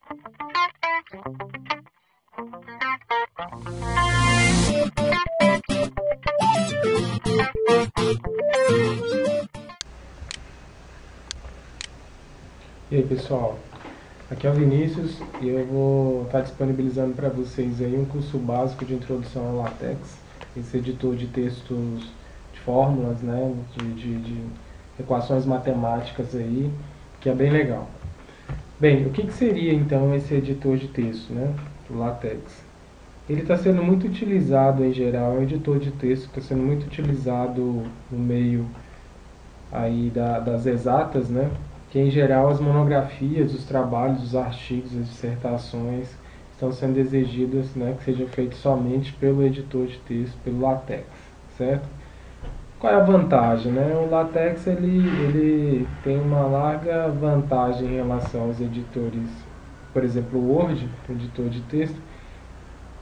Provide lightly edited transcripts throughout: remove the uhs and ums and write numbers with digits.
E aí pessoal, aqui é o Vinícius e eu vou estar disponibilizando para vocês aí um curso básico de introdução ao LaTeX, esse editor de textos de fórmulas, né, de equações matemáticas aí, que é bem legal. Bem, o que seria então esse editor de texto, né, do LaTeX? Ele está sendo muito utilizado em geral, é um editor de texto que está sendo muito utilizado no meio aí das exatas, né? Que em geral as monografias, os trabalhos, os artigos, as dissertações estão sendo exigidas, né, que sejam feitos somente pelo editor de texto, pelo LaTeX, certo? Qual é a vantagem, né? O LaTeX ele tem uma larga vantagem em relação aos editores, por exemplo, o Word, editor de texto,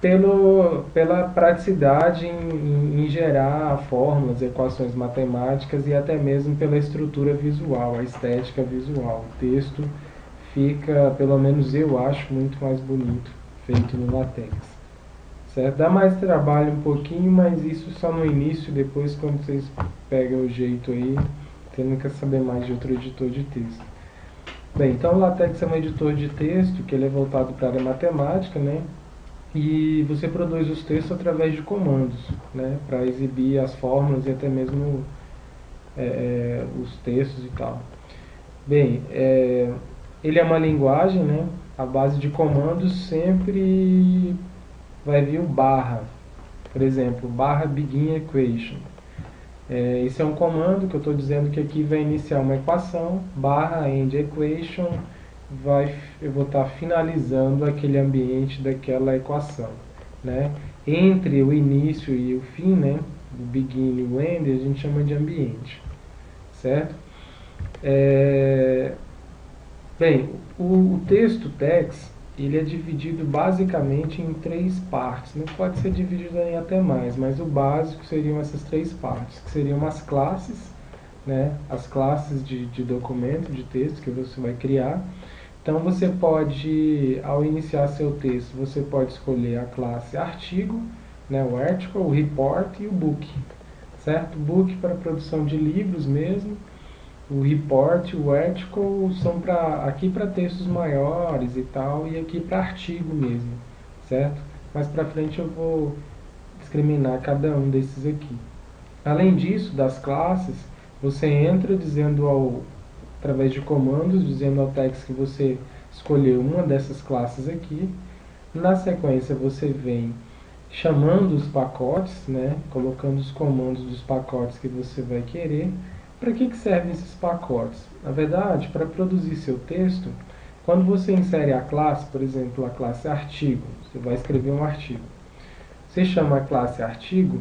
pela praticidade em gerar fórmulas, equações matemáticas e até mesmo pela estrutura visual, a estética visual. O texto fica, pelo menos eu acho, muito mais bonito feito no LaTeX. Certo? Dá mais trabalho um pouquinho, mas isso só no início, depois quando vocês pegam o jeito aí, você não quer saber mais de outro editor de texto. Bem, então o LaTeX é um editor de texto que ele é voltado para a área matemática, né? E você produz os textos através de comandos, né, para exibir as fórmulas e até mesmo os textos e tal. Bem, ele é uma linguagem, né, a base de comandos sempre vai vir o barra, por exemplo, barra begin equation. Esse é um comando que eu estou dizendo que aqui vai iniciar uma equação, barra end equation, eu vou estar finalizando aquele ambiente daquela equação, né? Entre o início e o fim, né? O begin e o end, a gente chama de ambiente, certo? Bem, o texto text, ele é dividido basicamente em três partes, né? Pode ser dividido em até mais, mas o básico seriam essas três partes, que seriam as classes, né? As classes de documento, de texto que você vai criar. Então você pode, ao iniciar seu texto, você pode escolher a classe artigo, né, o article, o report e o book, certo? Book para produção de livros mesmo, o report, o article são aqui para textos maiores e tal, e aqui para artigo mesmo, certo? Mais para frente eu vou discriminar cada um desses aqui. Além disso, das classes, você entra dizendo através de comandos, dizendo ao text que você escolheu uma dessas classes aqui. Na sequência, você vem chamando os pacotes, né, colocando os comandos dos pacotes que você vai querer. Para que servem esses pacotes? Na verdade, para produzir seu texto, quando você insere a classe, por exemplo, a classe artigo, você vai escrever um artigo. Você chama a classe artigo.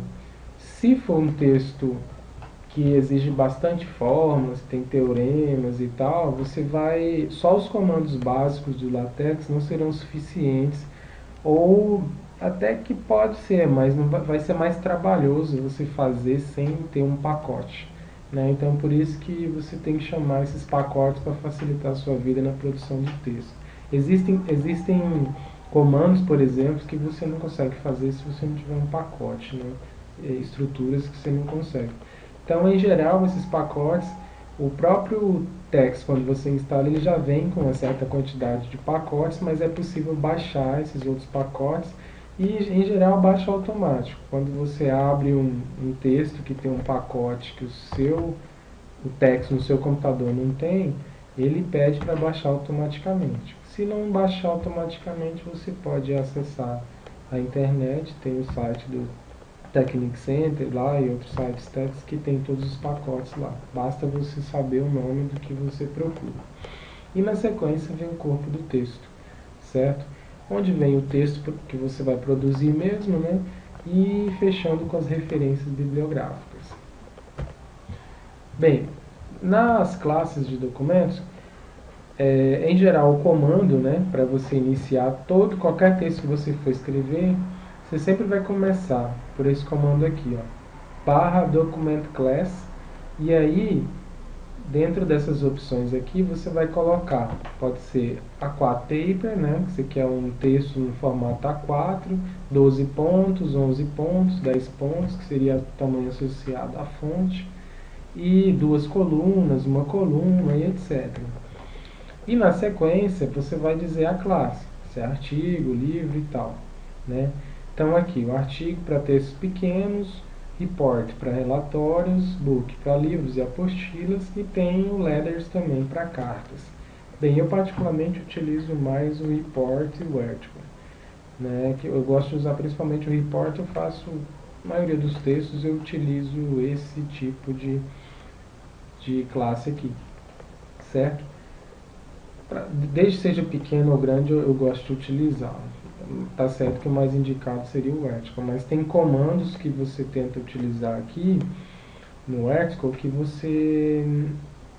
Se for um texto que exige bastante fórmulas, tem teoremas e tal, só os comandos básicos do LaTeX não serão suficientes, ou até que pode ser, mas não vai ser mais trabalhoso você fazer sem ter um pacote, né? Então por isso que você tem que chamar esses pacotes para facilitar a sua vida na produção de texto. Existem comandos, por exemplo, que você não consegue fazer se você não tiver um pacote, né? Estruturas que você não consegue. Então, em geral, esses pacotes, o próprio text, quando você instala, ele já vem com uma certa quantidade de pacotes, mas é possível baixar esses outros pacotes e, em geral, baixa automático. Quando você abre um texto que tem um pacote que o text no seu computador não tem, ele pede para baixar automaticamente. Se não baixar automaticamente, você pode acessar a internet, tem o site do Technic Center lá e outros sites técnicos que tem todos os pacotes lá. Basta você saber o nome do que você procura. E na sequência vem o corpo do texto, certo? Onde vem o texto que você vai produzir mesmo, né? E fechando com as referências bibliográficas. Bem, nas classes de documentos, em geral o comando, né, para você iniciar qualquer texto que você for escrever, você sempre vai começar por esse comando aqui, ó, barra document class, e aí dentro dessas opções aqui, você vai colocar, pode ser A4 Paper, né, que você quer um texto no formato A4, 12 pontos, 11 pontos, 10 pontos, que seria o tamanho associado à fonte, e duas colunas, uma coluna e etc. E na sequência, você vai dizer a classe, se é artigo, livro e tal, né? Então aqui, o artigo para textos pequenos, report para relatórios, book para livros e apostilas, e tem o letters também para cartas. Bem, eu particularmente utilizo mais o report e o article, né? Que eu gosto de usar principalmente o report, eu faço, a maioria dos textos eu utilizo esse tipo de classe aqui, certo? Desde que seja pequeno ou grande, eu gosto de utilizar. Tá certo que o mais indicado seria o article, mas tem comandos que você tenta utilizar aqui no article que você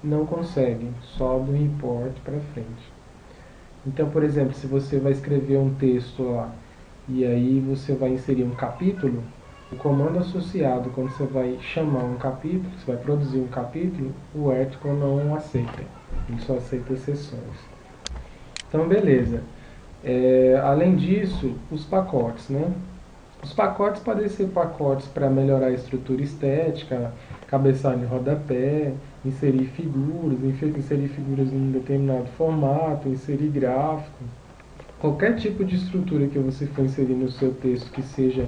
não consegue, só do import para frente. Então, por exemplo, se você vai escrever um texto lá e aí você vai inserir um capítulo, o comando associado quando você vai chamar um capítulo, você vai produzir um capítulo, o article não aceita, ele só aceita seções. Então, beleza. Além disso, os pacotes, né? Os pacotes podem ser pacotes para melhorar a estrutura estética, cabeçalho e rodapé, inserir figuras em um determinado formato, inserir gráfico. Qualquer tipo de estrutura que você for inserir no seu texto que seja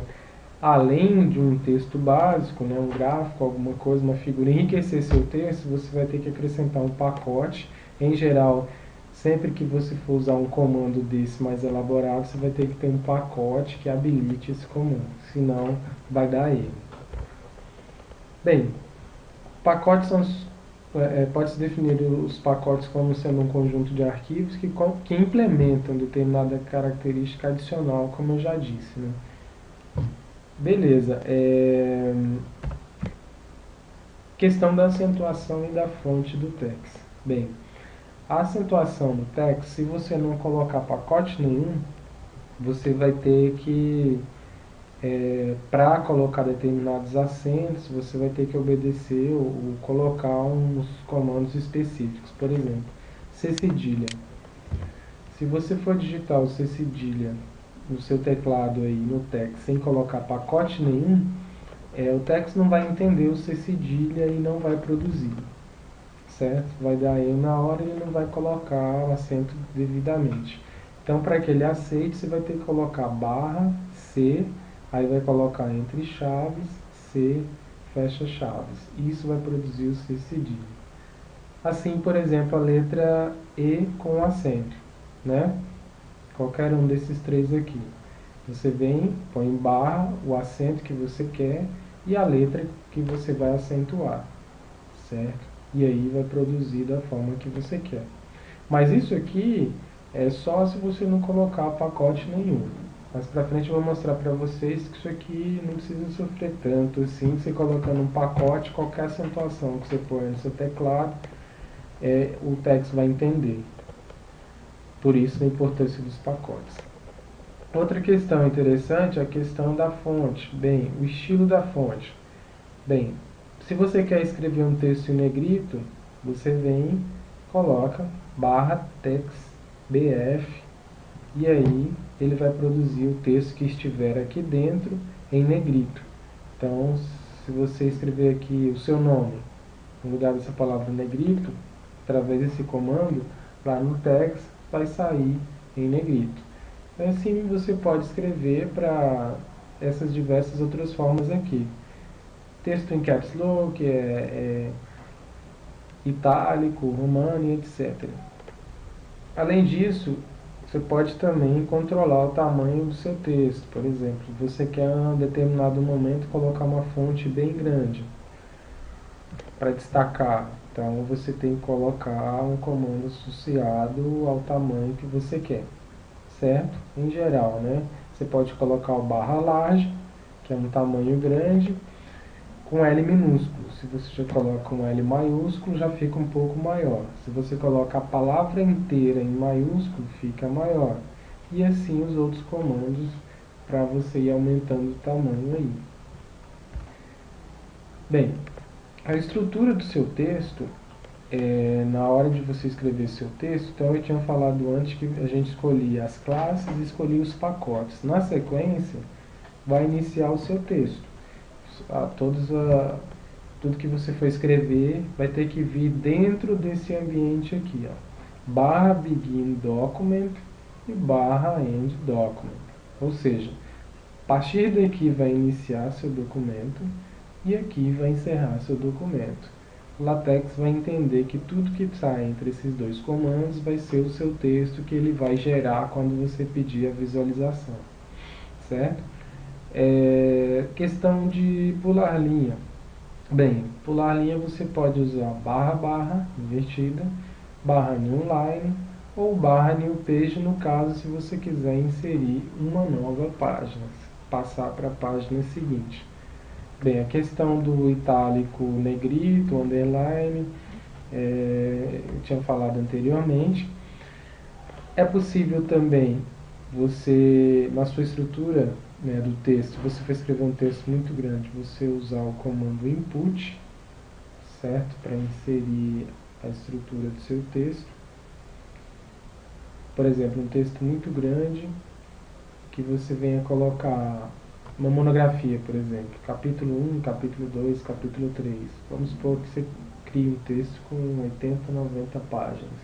além de um texto básico, né, um gráfico, alguma coisa, uma figura, enriquecer seu texto, você vai ter que acrescentar um pacote. Em geral, sempre que você for usar um comando desse mais elaborado, você vai ter que ter um pacote que habilite esse comando, senão vai dar erro. Bem, pacotes são pode-se definir os pacotes como sendo um conjunto de arquivos que implementam determinada característica adicional, como eu já disse, né? Beleza. Questão da acentuação e da fonte do text. Bem, a acentuação do text, se você não colocar pacote nenhum, você vai ter que, para colocar determinados acentos, você vai ter que obedecer ou colocar uns comandos específicos. Por exemplo, C cedilha. Se você for digitar o C cedilha no seu teclado aí no text sem colocar pacote nenhum, o text não vai entender o C cedilha e não vai produzir, certo? Vai dar erro na hora e ele não vai colocar o acento devidamente. Então, para que ele aceite, você vai ter que colocar barra C, aí vai colocar entre chaves, C, fecha chaves. Isso vai produzir o C cedilha. Assim, por exemplo, a letra E com acento, né? Qualquer um desses três aqui. Você vem, põe em barra o acento que você quer e a letra que você vai acentuar, certo? E aí vai produzir da forma que você quer. Mas isso aqui é só se você não colocar pacote nenhum. Mais pra frente eu vou mostrar para vocês que isso aqui não precisa sofrer tanto assim. Você colocando um pacote, qualquer acentuação que você põe no seu teclado, o text vai entender. Por isso a importância dos pacotes. Outra questão interessante é a questão da fonte. Bem, o estilo da fonte. Bem, se você quer escrever um texto em negrito, você vem, coloca barra text bf e aí ele vai produzir o texto que estiver aqui dentro em negrito. Então, se você escrever aqui o seu nome no lugar dessa palavra negrito, através desse comando, lá no text vai sair em negrito. Assim você pode escrever para essas diversas outras formas aqui. Texto em caps lock, itálico, romano, etc. Além disso, você pode também controlar o tamanho do seu texto. Por exemplo, você quer em um determinado momento colocar uma fonte bem grande para destacar. Então você tem que colocar um comando associado ao tamanho que você quer, certo? Em geral, né? Você pode colocar o barra large, que é um tamanho grande, com L minúsculo. Se você já coloca um L maiúsculo, já fica um pouco maior. Se você coloca a palavra inteira em maiúsculo, fica maior. E assim os outros comandos para você ir aumentando o tamanho aí. Bem, a estrutura do seu texto na hora de você escrever seu texto, então eu tinha falado antes que a gente escolhia as classes e escolhia os pacotes. Na sequência, vai iniciar o seu texto. Tudo que você for escrever vai ter que vir dentro desse ambiente aqui, ó, barra begin document e barra end document. Ou seja, a partir daqui vai iniciar seu documento e aqui vai encerrar seu documento. O LaTeX vai entender que tudo que está entre esses dois comandos vai ser o seu texto que ele vai gerar quando você pedir a visualização, certo? Questão de pular linha. Bem, pular linha você pode usar barra barra invertida, barra new line ou barra new page no caso se você quiser inserir uma nova página, passar para a página seguinte. Bem, a questão do itálico negrito, underline, eu tinha falado anteriormente. É possível também você, na sua estrutura, né, do texto, se você for escrever um texto muito grande, você usar o comando input, certo? Para inserir a estrutura do seu texto. Por exemplo, um texto muito grande que você venha colocar uma monografia, por exemplo, capítulo 1, capítulo 2, capítulo 3. Vamos supor que você crie um texto com 80, 90 páginas.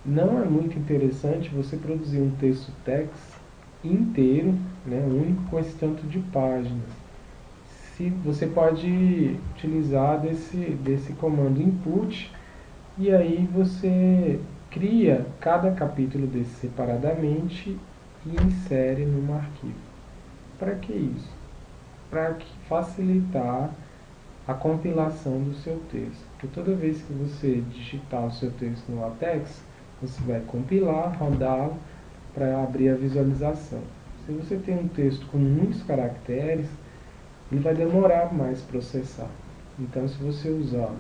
Não é muito interessante você produzir um texto text inteiro, né, único, com esse tanto de páginas. Se você pode utilizar desse comando input e aí você cria cada capítulo desse separadamente e insere num arquivo. Para que isso? Para facilitar a compilação do seu texto. Porque toda vez que você digitar o seu texto no LaTeX, você vai compilar, rodá-lo para abrir a visualização. Se você tem um texto com muitos caracteres, ele vai demorar mais para processar. Então, se você usar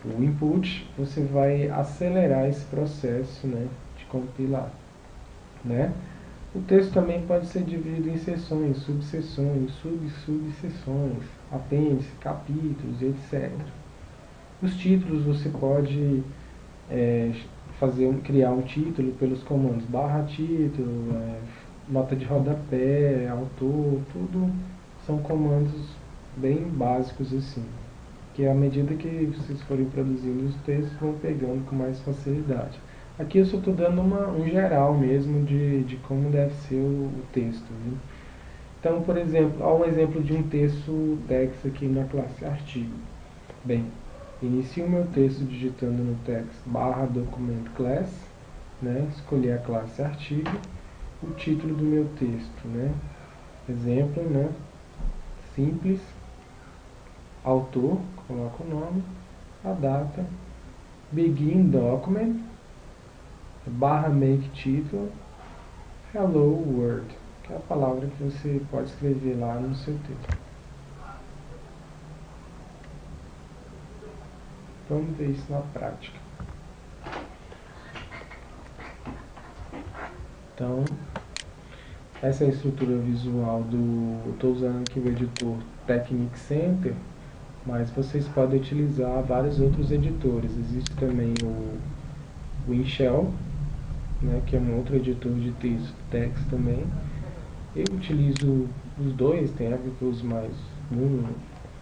o input, você vai acelerar esse processo, né, de compilar, né? O texto também pode ser dividido em seções, subseções, subseções, apêndice, capítulos, etc. Os títulos você pode criar um título pelos comandos barra título, nota de rodapé, autor, tudo são comandos bem básicos assim, que à medida que vocês forem produzindo os textos vão pegando com mais facilidade. Aqui eu só estou dando um geral mesmo de como deve ser o texto. Viu? Então, por exemplo, há um exemplo de um texto text aqui na classe artigo. Bem, inicio o meu texto digitando no text barra document class, né? Escolher a classe artigo, o título do meu texto, né? Exemplo, né? Simples, autor, coloco o nome, a data, begin document, barra make título, hello world, que é a palavra que você pode escrever lá no seu texto. Vamos ver isso na prática. Então, essa é a estrutura visual do... Estou usando aqui o editor Technic Center, mas vocês podem utilizar vários outros editores. Existe também o InShell, né, que é um outro editor de texto, text também. Eu utilizo os dois, tem época que eu uso mais um,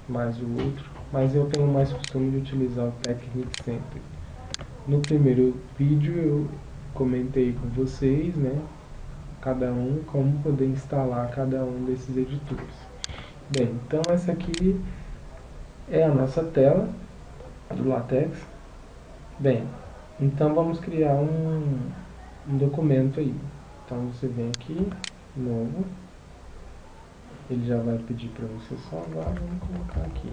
mais o outro, mas eu tenho mais costume de utilizar o Technic Center. No primeiro vídeo eu comentei com vocês, né, como poder instalar cada um desses editores. Bem, então essa aqui é a nossa tela do LaTeX. Bem, então vamos criar um documento aí. Então você vem aqui, novo, ele já vai pedir para você salvar, vamos colocar aqui,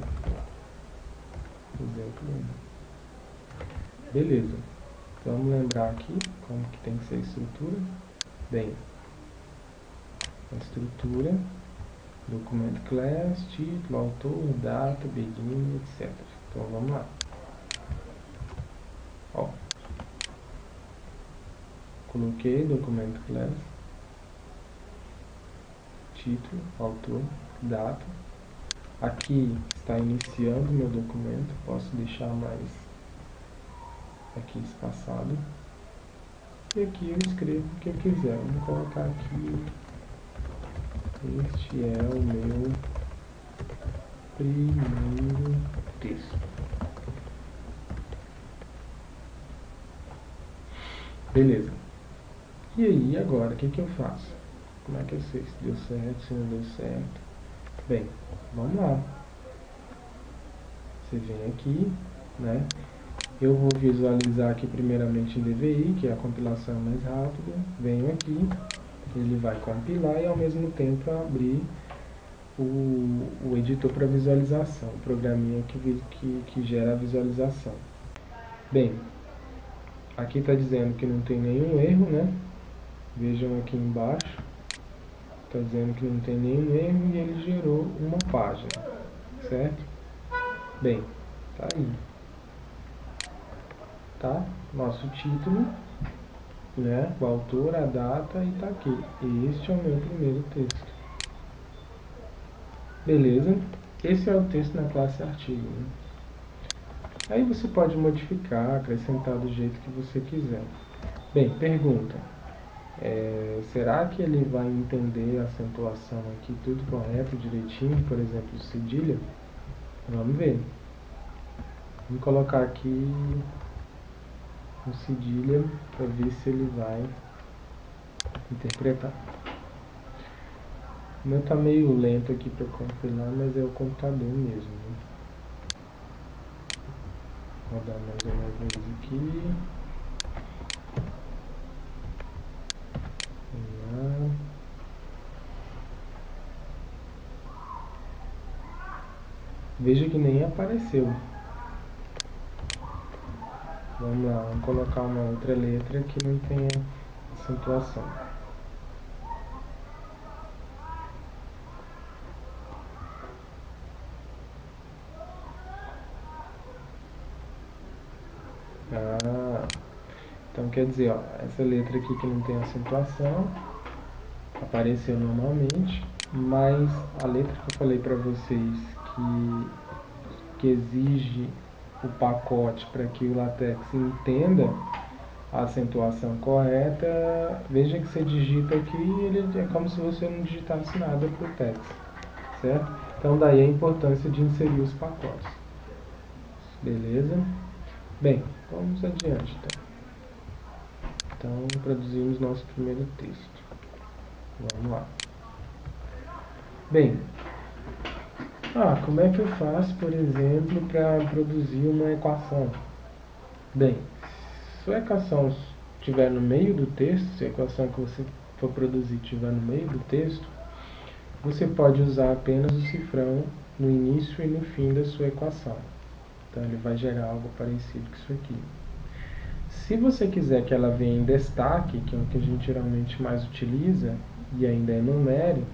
exemplo 1. Beleza, então vamos lembrar aqui como que tem que ser a estrutura. Bem, a estrutura, documento class, título, autor, data, begin, etc. Então vamos lá. Ó, coloquei documento class, título, autor, data. Aqui está iniciando meu documento, posso deixar mais aqui espaçado. E aqui eu escrevo o que eu quiser. Vamos colocar aqui: este é o meu primeiro texto. Beleza. E aí, agora, o que eu faço? Como é que eu sei se deu certo, se não deu certo? Bem, vamos lá. Você vem aqui, né? Eu vou visualizar aqui primeiramente em DVI, que é a compilação mais rápida. Venho aqui, ele vai compilar e ao mesmo tempo abrir o editor para visualização, o programinha que gera a visualização. Bem, aqui está dizendo que não tem nenhum erro, né? Vejam aqui embaixo, está dizendo que não tem nenhum erro e ele gerou uma página, certo? Bem, tá aí, tá? Nosso título, né? O autor, a data e tá aqui. Este é o meu primeiro texto. Beleza? Esse é o texto na classe artigo, né? Aí você pode modificar, acrescentar do jeito que você quiser. Bem, pergunta. Será que ele vai entender a acentuação aqui tudo correto, direitinho, por exemplo, cedilha? Vamos ver. Vamos colocar aqui um cedilha para ver se ele vai interpretar. O meu tá meio lento aqui para compilar, mas é o computador mesmo, né? Vou rodar mais uma vez aqui. Vamos lá. Veja que nem apareceu. Vamos lá, vamos colocar uma outra letra que não tenha acentuação. Então quer dizer, ó, essa letra aqui que não tem acentuação apareceu normalmente, mas a letra que eu falei para vocês que exige o pacote para que o LaTeX entenda a acentuação correta, veja que você digita aqui e ele é como se você não digitasse nada para o text, certo? Então daí a importância de inserir os pacotes. Beleza? Bem, vamos adiante então. Então produzimos nosso primeiro texto. Vamos lá. Bem, como é que eu faço, por exemplo, para produzir uma equação? Bem, se a equação estiver no meio do texto, se a equação que você for produzir estiver no meio do texto, você pode usar apenas o cifrão no início e no fim da sua equação. Então ele vai gerar algo parecido com isso aqui. Se você quiser que ela venha em destaque, que é o que a gente geralmente mais utiliza, e ainda é numérico,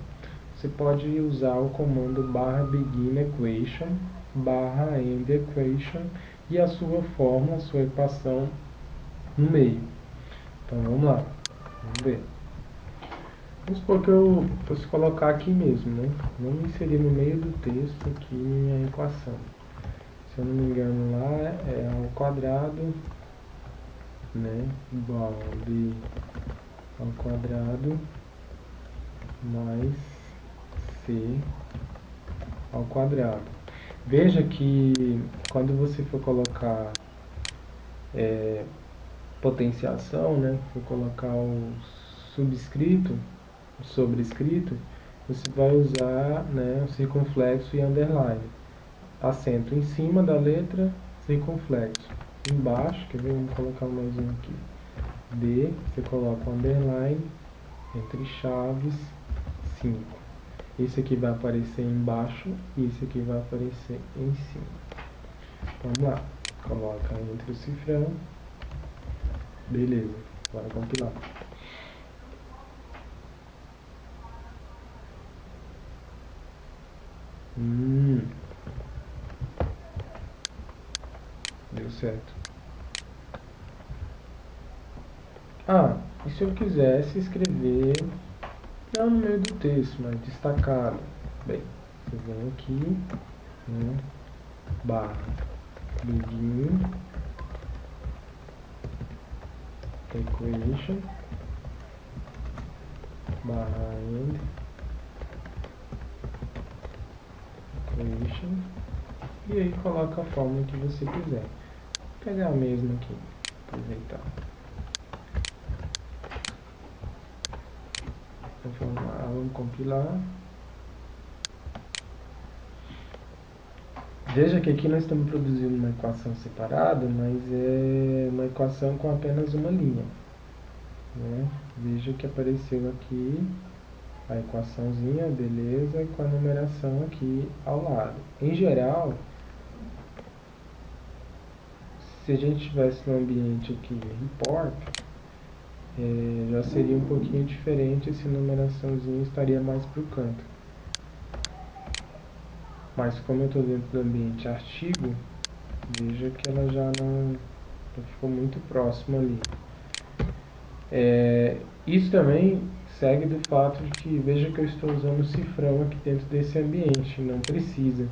você pode usar o comando /begin_equation, /end_equation e a sua fórmula, a sua equação no meio. Então vamos lá, vamos ver. Vamos supor que eu posso colocar aqui mesmo, né? Vamos inserir no meio do texto aqui minha equação. Se eu não me engano lá é ao quadrado, né? Igual a b ao quadrado mais c ao quadrado. Veja que quando você for colocar potenciação, né? For colocar o subscrito, o sobrescrito, você vai usar, né, o circunflexo e underline. Acento em cima da letra, circunflexo. Embaixo, quer ver? Vamos colocar mais um aqui. D, você coloca o underline, entre chaves, 5. Esse aqui vai aparecer embaixo e esse aqui vai aparecer em cima. Vamos lá. Coloca entre o cifrão. Beleza. Bora compilar. Deu certo. E se eu quisesse escrever, não no meio do texto, mas destacado? Bem, você vem aqui, né, /begin equation barra end equation, e aí coloca a fórmula que você quiser. Vou pegar a mesma aqui, aproveitar. Vamos compilar. Veja que aqui nós estamos produzindo uma equação separada, mas é uma equação com apenas uma linha, né? Veja que apareceu aqui a equaçãozinha, beleza, com a numeração aqui ao lado. Em geral, se a gente tivesse no ambiente aqui report, já seria um pouquinho diferente, essa numeraçãozinha estaria mais para o canto. Mas como eu estou dentro do ambiente artigo, veja que ela já não ficou muito próxima ali. Isso também segue do fato de que, veja que eu estou usando o cifrão aqui dentro desse ambiente, não precisa,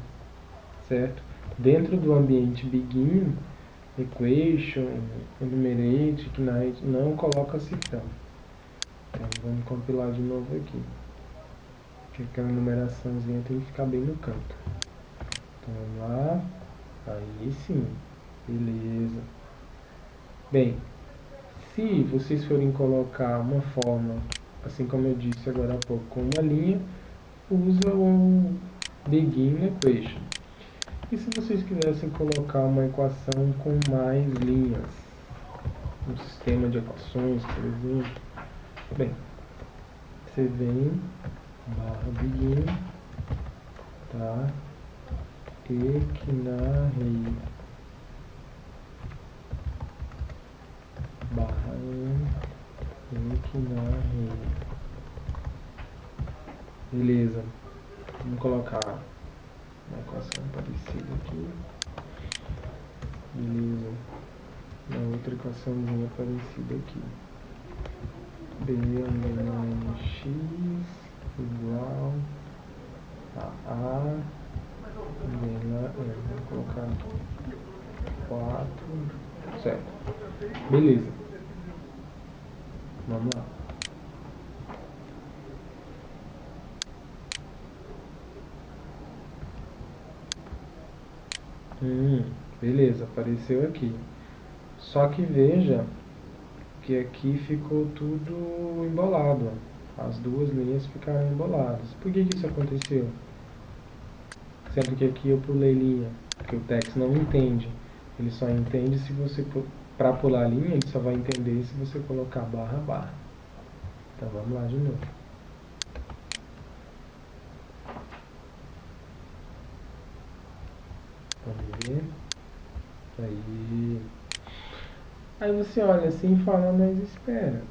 certo? Dentro do ambiente begin, equation, enumerate, ignite, não coloca cifrão. Então vamos compilar de novo aqui, porque aquela numeraçãozinha tem que ficar bem no canto. Então vamos lá, aí sim, beleza. Bem, se vocês forem colocar uma fórmula, assim como eu disse agora há pouco, com uma linha, usa o begin equation. E se vocês quisessem colocar uma equação com mais linhas, um sistema de equações, por exemplo, bem, você vem, barra begin, tá, equinarrei, barra equinarrei. Beleza, vamos colocar uma equação parecida aqui. Beleza, uma outra equaçãozinha parecida aqui. B underline x igual a vou colocar aqui 4, certo. Beleza, vamos lá. Beleza, apareceu aqui. Só que veja que aqui ficou tudo embolado. As duas linhas ficaram emboladas. Por que isso aconteceu? Sendo que aqui eu pulei linha, porque o text não entende. Ele só entende se você, para pular linha, ele só vai entender se você colocar barra, barra. Então vamos lá de novo. Vamos ver. Aí você olha assim e fala, mas espera,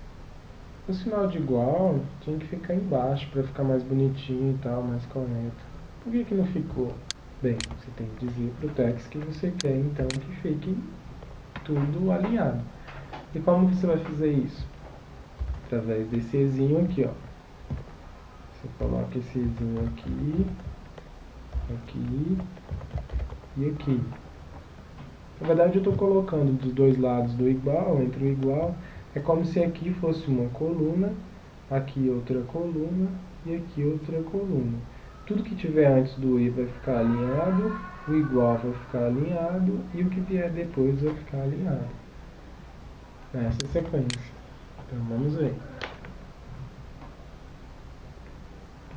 o sinal de igual tinha que ficar embaixo para ficar mais bonitinho e tal, mais correto. Por que não ficou? Bem, você tem que dizer para o text que você quer então que fique tudo alinhado. E como você vai fazer isso? Através desse ezinho aqui, ó. Você coloca esse ezinho aqui, aqui e aqui. Na verdade eu estou colocando dos dois lados do igual, entre o igual, é como se aqui fosse uma coluna, aqui outra coluna e aqui outra coluna. Tudo que tiver antes do i vai ficar alinhado, o igual vai ficar alinhado e o que vier depois vai ficar alinhado. Nessa sequência. Então vamos ver.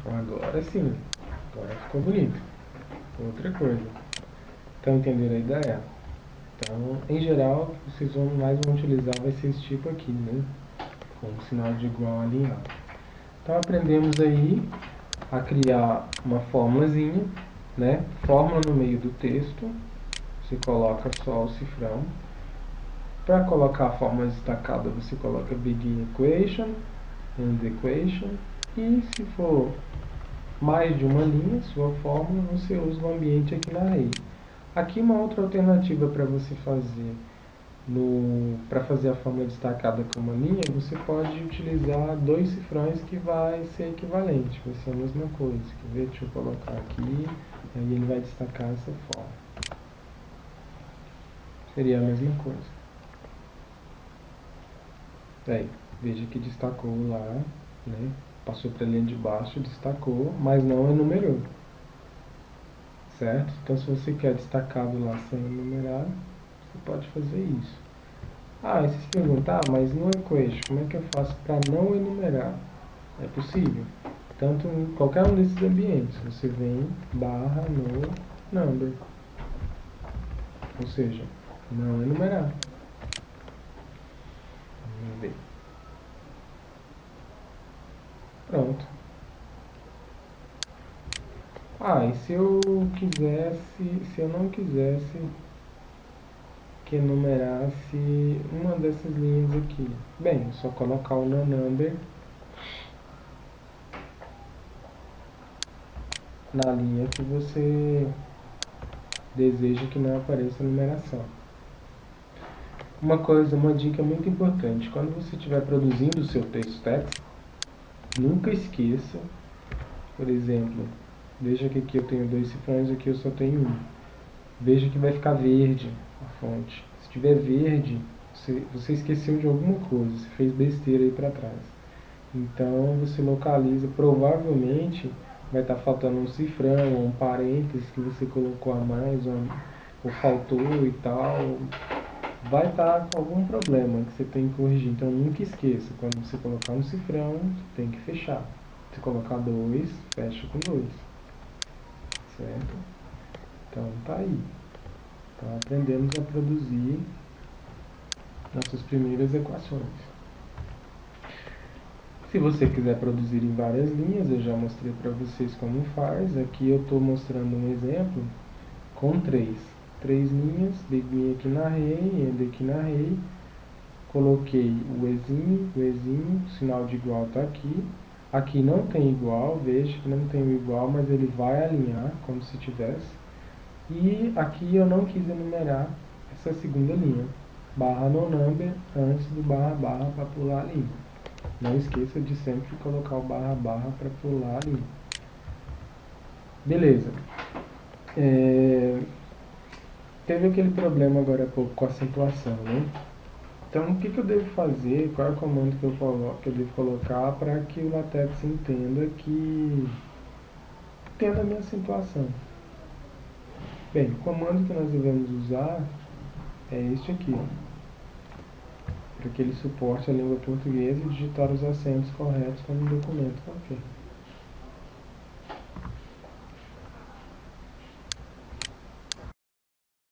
Agora sim, agora ficou bonito. Outra coisa. Estão entendendo a ideia? Então, em geral, vocês mais vão utilizar vai ser esse tipo aqui, né? Com o sinal de igual alinhado. Então aprendemos aí a criar uma formulazinha, né? Fórmula no meio do texto, você coloca só o cifrão. Para colocar a fórmula destacada, você coloca begin equation, end equation, e se for mais de uma linha, sua fórmula, você usa o ambiente aqui na array. Aqui uma outra alternativa para você fazer para fazer a fórmula destacada com uma linha, você pode utilizar dois cifrões que vai ser equivalente, vai ser a mesma coisa. Quer ver? Deixa eu colocar aqui, aí ele vai destacar essa forma. Seria a mesma coisa. Aí, veja que destacou lá, né? Passou para a linha de baixo, destacou, mas não enumerou, certo? Então, se você quer destacado lá sem enumerar, você pode fazer isso. Ah, e você se pergunta, mas no equation, como é que eu faço para não enumerar? É possível. Tanto em qualquer um desses ambientes, você vem barra no number, ou seja, não enumerar. Vamos ver. Pronto. Ah, e se eu quisesse, se eu não quisesse que enumerasse uma dessas linhas aqui? Bem, é só colocar o no number na linha que você deseja que não apareça a numeração. Uma dica muito importante, quando você estiver produzindo o seu texto text, nunca esqueça, por exemplo, veja que aqui eu tenho 2 cifrões, aqui eu só tenho um. Veja que vai ficar verde a fonte. Se tiver verde, você esqueceu de alguma coisa, você fez besteira aí para trás. Então você localiza, provavelmente vai estar faltando um cifrão, ou um parênteses que você colocou a mais, ou faltou e tal. Vai estar com algum problema que você tem que corrigir. Então nunca esqueça, quando você colocar um cifrão, você tem que fechar. Se colocar 2, fecha com 2. Certo? Então tá aí. Então aprendemos a produzir nossas primeiras equações. Se você quiser produzir em várias linhas, eu já mostrei para vocês como faz. Aqui eu estou mostrando um exemplo com 3. 3 linhas, vim aqui na array, end aqui na array, coloquei o ezinho, o sinal de igual está aqui. Aqui não tem igual, veja que não tem o igual, mas ele vai alinhar como se tivesse. E aqui eu não quis enumerar essa segunda linha, barra no number antes do barra barra para pular a linha. Não esqueça de sempre colocar o barra barra para pular a linha. Beleza. Teve aquele problema agora há pouco com a acentuação, né? Então, o que eu devo fazer? Qual é o comando que eu devo colocar para que o LaTeX entenda que entenda a minha acentuação? Bem, o comando que nós devemos usar é este aqui, para que ele suporte a língua portuguesa e digitar os acentos corretos como um documento qualquer.